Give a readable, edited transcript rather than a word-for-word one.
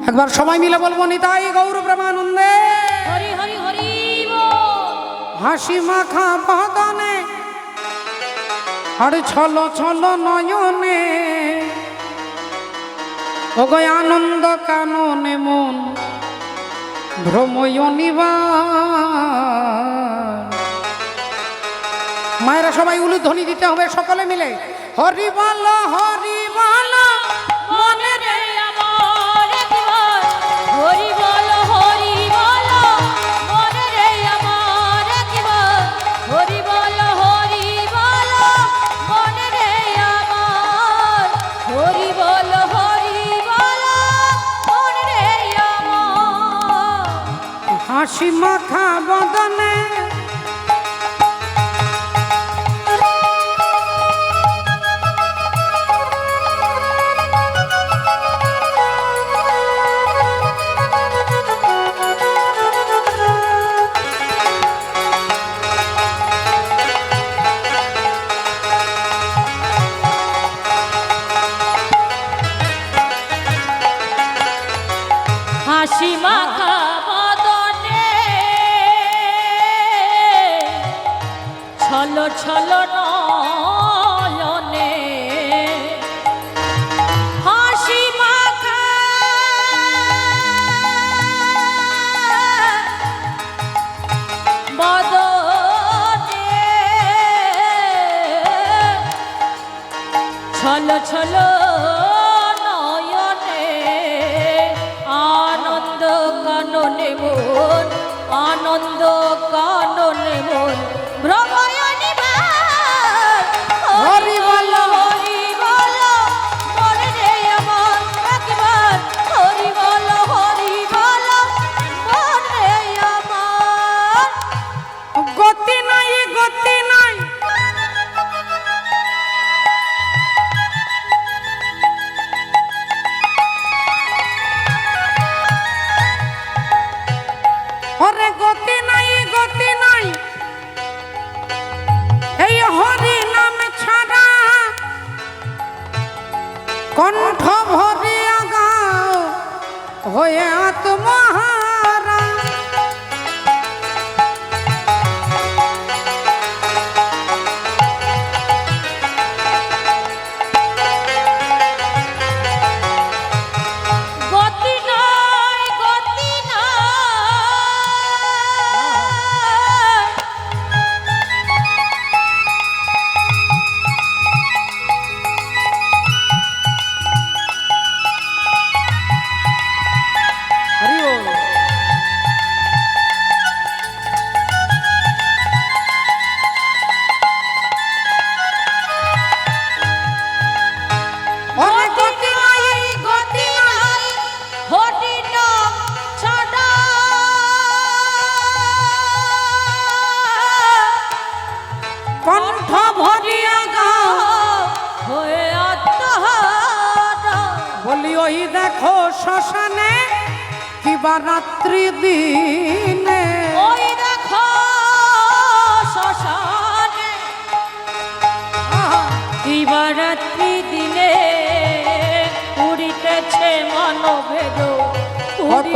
একবার সবাই মিলে বলবো নিতাই গৌর প্রেমানন্দে হরি হরি হরি হাসি মাখা বদনে আর ছলো ছলো নয়নে ওগো আনন্দ কাননে মন ভ্রময় নিবার। মায়েরা সবাই উলুধ্বনি দিতে হবে সকলে মিলে হরি বল হরি বল মনে রে আমার একবার হরি বল মনে রে আমার একবার হরি বল মনে রে আমার হরি বল মনে রে আমার হাসি মাখা বদনে হাসি মাখা বদনে ছলো ছলো নয়নে হাসি মাখা বদনে ছলো ছলো আনন্দ কাননে মন ভ্রময় নিবার। হরি বল মনে রে আমার একবার হরি বল মনে রে আমার গতি নাই গতি নাই ওরে গতি নাই এই হরি নাম ছাড়া কণ্ঠ ভরিয়া গাও হয়ে আত্মহারা। গতি নাই হরি বল। ওরে গতি নাই হরি নাম ছাড়া কণ্ঠ ভরিয়া গাও হয়ে আত্মহারা। বলি ওই দেখো শ্মশানে কিবা রাত্রি দিনে ওই দেখো শ্মশানে দিবারাত্রি দিনে উড়িতেছে মানবের কত